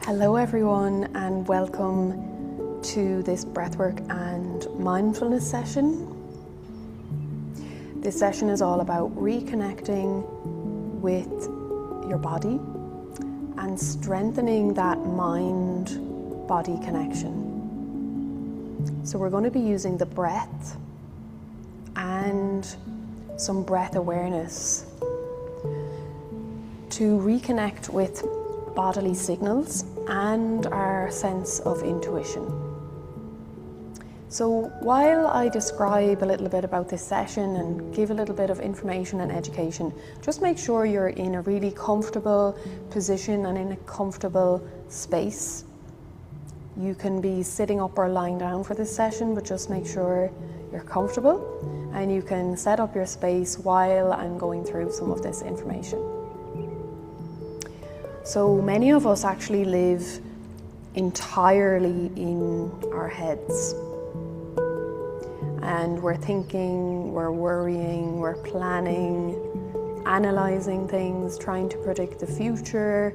Hello everyone, and welcome to this breathwork and mindfulness session. This session is all about reconnecting with your body and strengthening that mind-body connection. So we're going to be using the breath and some breath awareness to reconnect with bodily signals and our sense of intuition. So while I describe a little bit about this session and give a little bit of information and education, just make sure you're in a really comfortable position and in a comfortable space. You can be sitting up or lying down for this session, but just make sure you're comfortable, and you can set up your space while I'm going through some of this information. So many of us actually live entirely in our heads. And we're thinking, we're worrying, we're planning, analysing things, trying to predict the future,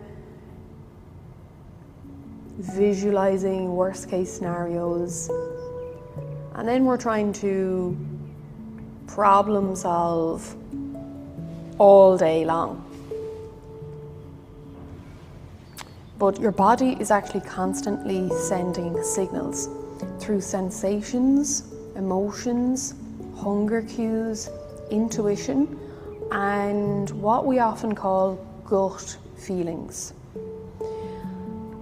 visualising worst case scenarios. And then we're trying to problem solve all day long. But your body is actually constantly sending signals through sensations, emotions, hunger cues, intuition, and what we often call gut feelings.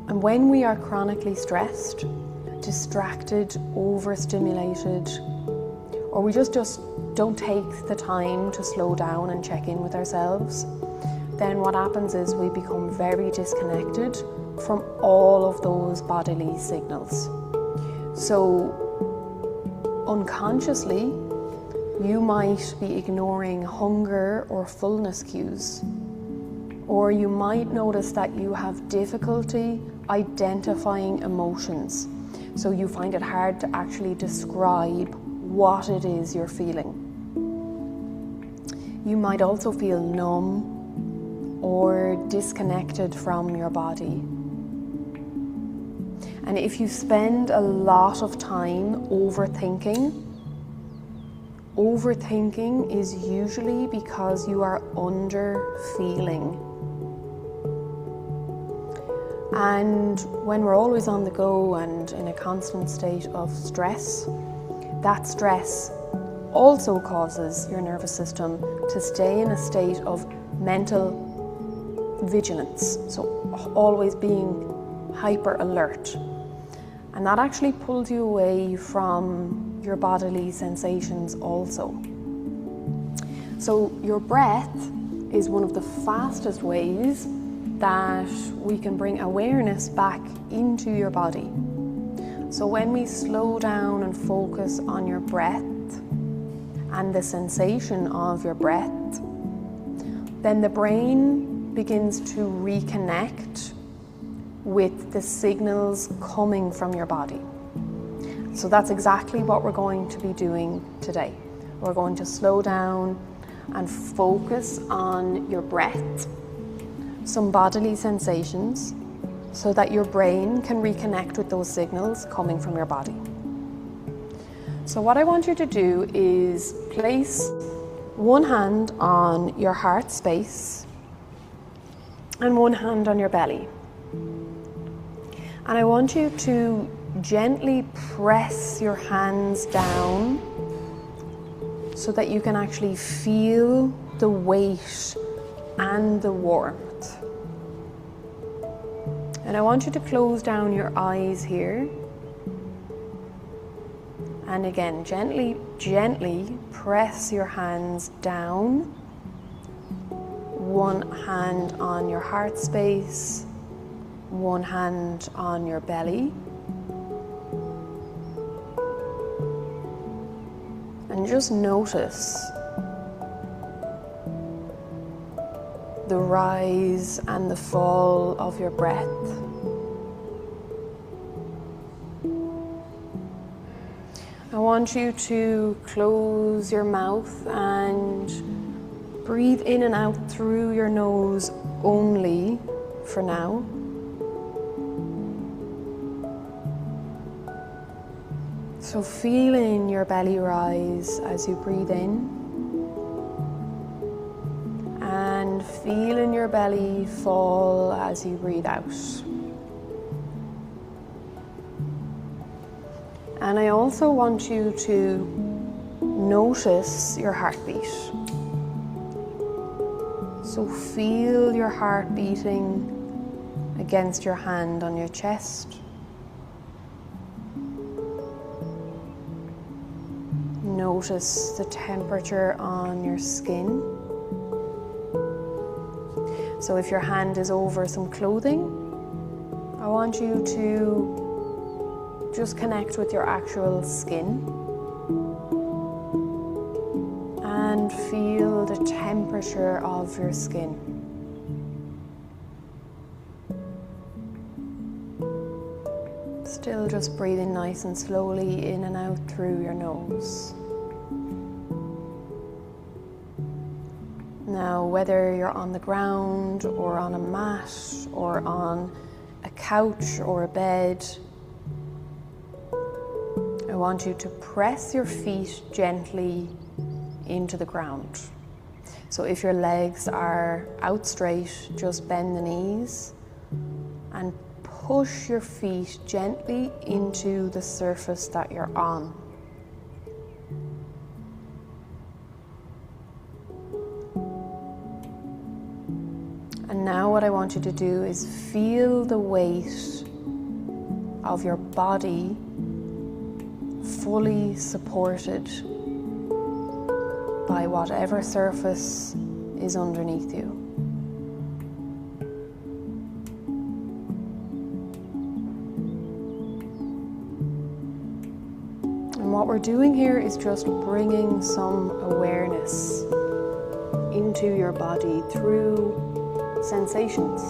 And when we are chronically stressed, distracted, overstimulated, or we just don't take the time to slow down and check in with ourselves, then what happens is we become very disconnected from all of those bodily signals. So unconsciously, you might be ignoring hunger or fullness cues, or you might notice that you have difficulty identifying emotions. So you find it hard to actually describe what it is you're feeling. You might also feel numb or disconnected from your body. And if you spend a lot of time overthinking is usually because you are under feeling. And when we're always on the go and in a constant state of stress, that stress also causes your nervous system to stay in a state of mental vigilance, so always being hyper alert, and that actually pulls you away from your bodily sensations also. So your breath is one of the fastest ways that we can bring awareness back into your body. So when we slow down and focus on your breath and the sensation of your breath, then the brain begins to reconnect with the signals coming from your body. So that's exactly what we're going to be doing today. We're going to slow down and focus on your breath, some bodily sensations, so that your brain can reconnect with those signals coming from your body. So what I want you to do is place one hand on your heart space and one hand on your belly. And I want you to gently press your hands down so that you can actually feel the weight and the warmth. And I want you to close down your eyes here. And again, gently press your hands down. One hand on your heart space, one hand on your belly. And just notice the rise and the fall of your breath. I want you to close your mouth and breathe in and out through your nose only for now. So feeling your belly rise as you breathe in, and feeling your belly fall as you breathe out. And I also want you to notice your heartbeat. So feel your heart beating against your hand on your chest. Notice the temperature on your skin. So if your hand is over some clothing, I want you to just connect with your actual skin and feel the temperature of your skin. Still just breathing nice and slowly in and out through your nose. Now, whether you're on the ground or on a mat or on a couch or a bed, I want you to press your feet gently into the ground. So if your legs are out straight, just bend the knees and push your feet gently into the surface that you're on. And now what I want you to do is feel the weight of your body fully supported by whatever surface is underneath you. And what we're doing here is just bringing some awareness into your body through sensations.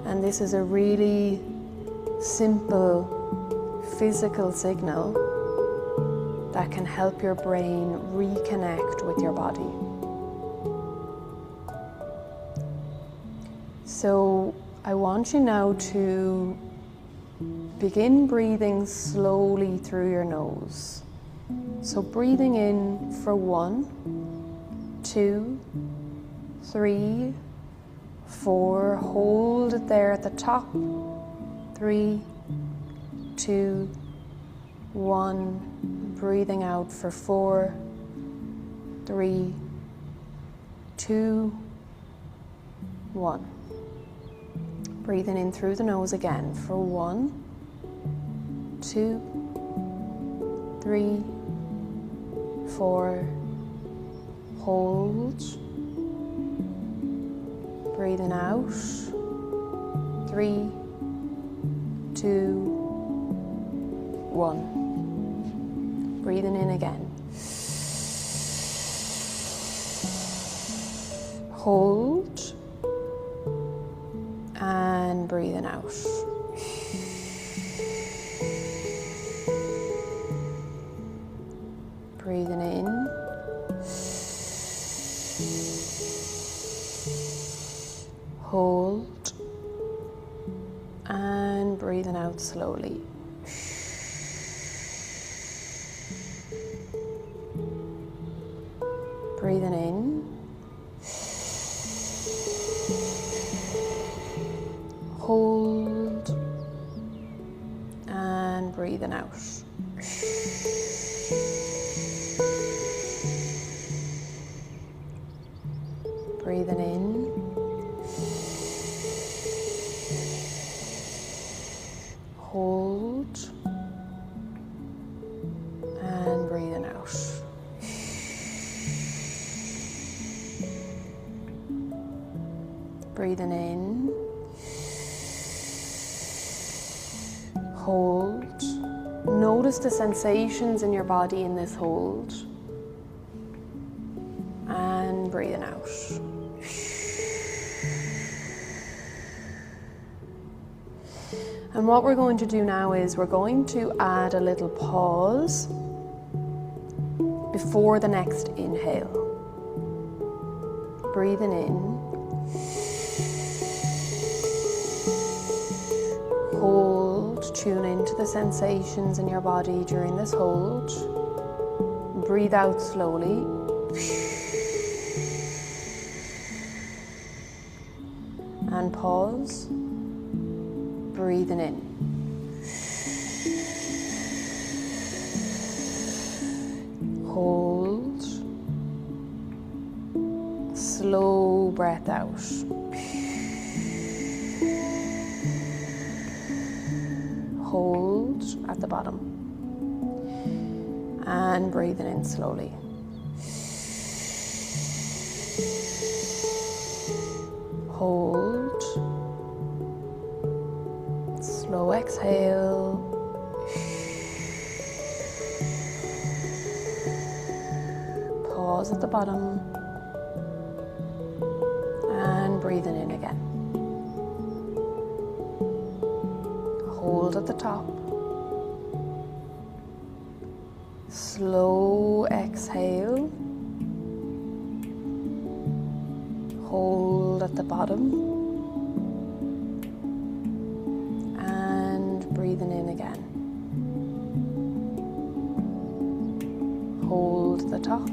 And this is a really simple physical signal that can help your brain reconnect with your body. So I want you now to begin breathing slowly through your nose. So breathing in for 1, 2, 3, 4, hold it there at the top. 3, 2, 1, breathing out for 4, 3, 2, 1. Breathing in through the nose again for 1, 2, 3, 4, hold. Breathing out, 3, 2, 1. Breathing in again. Hold. And breathing out. Breathing in. Hold. And breathing out slowly. Breathing in. Hold. And breathing out. Breathing in. Hold. And breathing out. Breathing in. Hold. Notice the sensations in your body in this hold. And breathing out. And what we're going to do now is we're going to add a little pause before the next inhale. Breathing in. Hold. tune into the sensations in your body during this hold. Breathe out slowly. And pause. Breathing in. Hold. Slow breath out. Hold at the bottom. And breathing in slowly. Hold. Slow exhale. Pause at the bottom. And breathing in again. Hold at the top. Slow exhale. Hold at the bottom. And breathing in again. Hold at the top.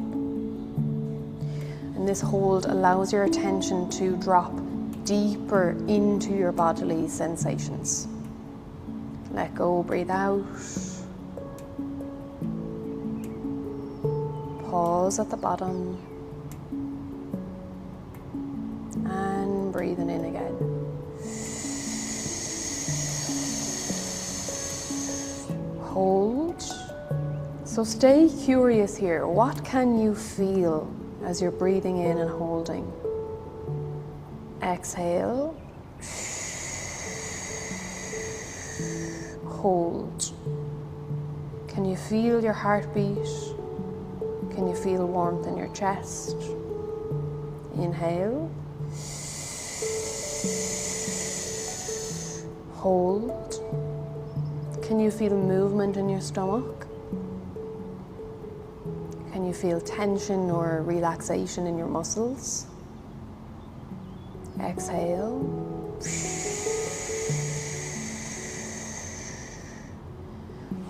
And this hold allows your attention to drop deeper into your bodily sensations. Let go, breathe out. Pause at the bottom. And breathing in again. Hold. So stay curious here. What can you feel as you're breathing in and holding? Exhale. Hold. Can you feel your heartbeat? Can you feel warmth in your chest? Inhale. Hold. Can you feel movement in your stomach? Can you feel tension or relaxation in your muscles? Exhale.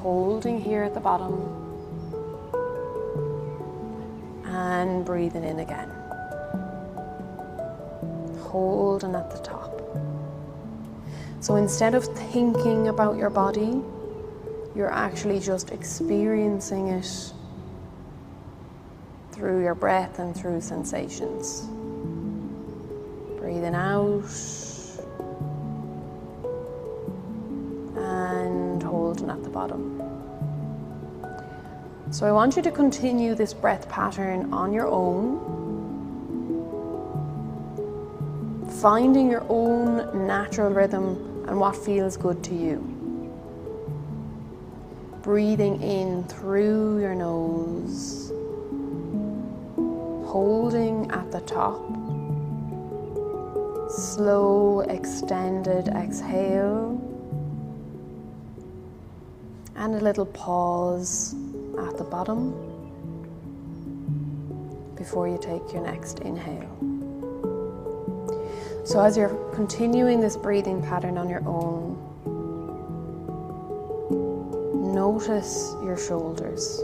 Holding here at the bottom. And breathing in again. Holding at the top. So instead of thinking about your body, you're actually just experiencing it through your breath and through sensations. Breathing out and holding at the bottom. So I want you to continue this breath pattern on your own, finding your own natural rhythm and what feels good to you. Breathing in through your nose, holding at the top, slow extended exhale, and a little pause at the bottom before you take your next inhale. So as you're continuing this breathing pattern on your own, notice your shoulders.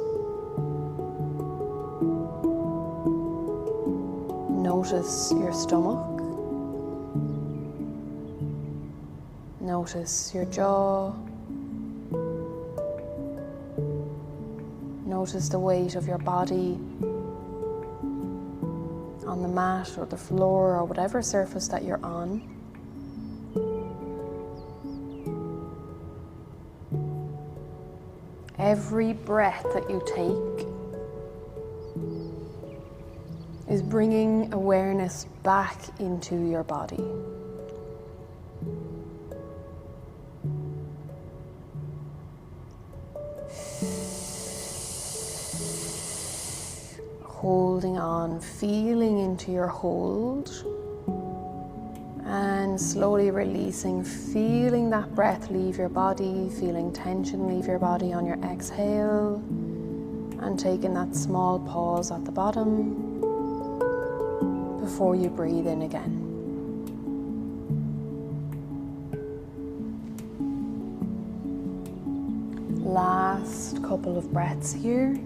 Notice your stomach. Notice your jaw. Notice the weight of your body on the mat or the floor or whatever surface that you're on. Every breath that you take is bringing awareness back into your body. Holding on, feeling into your hold, and slowly releasing, feeling that breath leave your body, feeling tension leave your body on your exhale, and taking that small pause at the bottom before you breathe in again. Last couple of breaths here.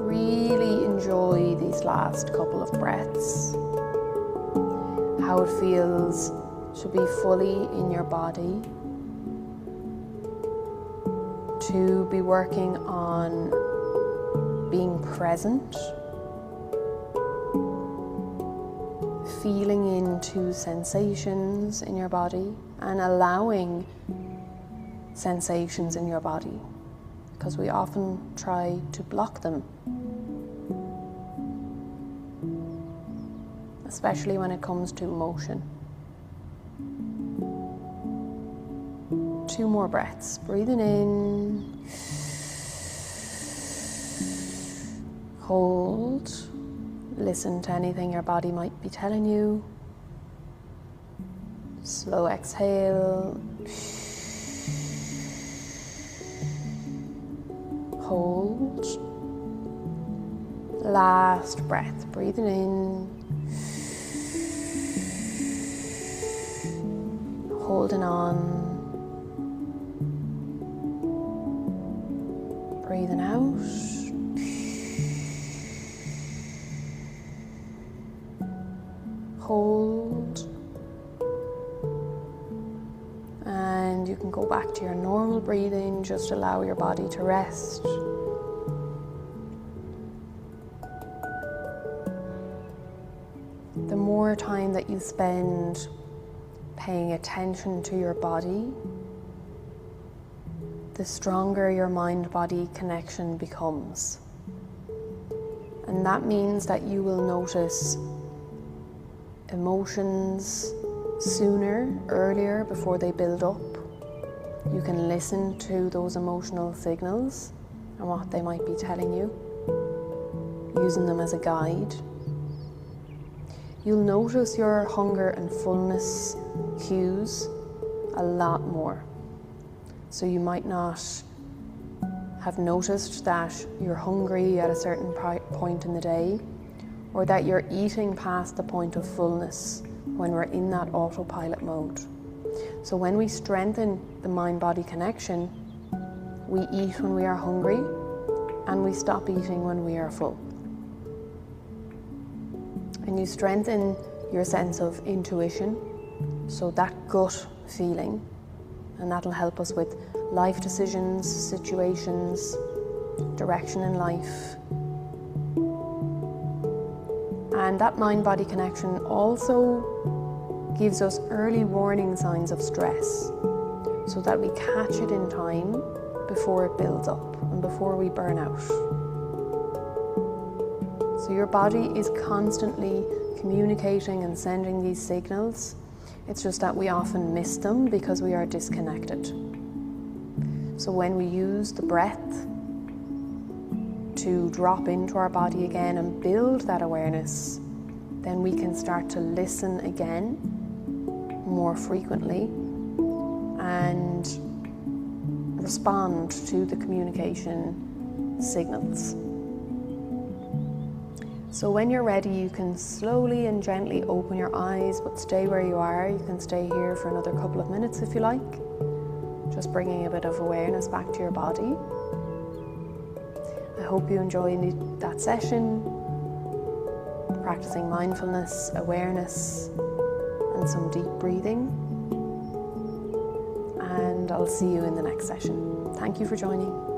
Really enjoy these last couple of breaths. How it feels to be fully in your body, to be working on being present, feeling into sensations in your body and allowing sensations in your body, because we often try to block them, especially when it comes to emotion. 2 more breaths. Breathing in, hold, listen to anything your body might be telling you. Slow exhale, hold. Last breath, breathing in, holding on. Breathing out. Hold. And you can go back to your normal breathing, just allow your body to rest. The more time that you spend paying attention to your body, the stronger your mind-body connection becomes. And that means that you will notice emotions earlier, before they build up. You can listen to those emotional signals and what they might be telling you, using them as a guide. You'll notice your hunger and fullness cues a lot more. So you might not have noticed that you're hungry at a certain point in the day, or that you're eating past the point of fullness when we're in that autopilot mode. So when we strengthen the mind-body connection, we eat when we are hungry and we stop eating when we are full. And you strengthen your sense of intuition, so that gut feeling, and that'll help us with life decisions, situations, direction in life. And that mind-body connection also gives us early warning signs of stress, so that we catch it in time before it builds up and before we burn out. So your body is constantly communicating and sending these signals. It's just that we often miss them because we are disconnected. So when we use the breath to drop into our body again and build that awareness, then we can start to listen again more frequently and respond to the communication signals. So when you're ready, you can slowly and gently open your eyes, but stay where you are. You can stay here for another couple of minutes if you like, just bringing a bit of awareness back to your body. I hope you enjoyed that session, practicing mindfulness, awareness, and some deep breathing. And I'll see you in the next session. Thank you for joining.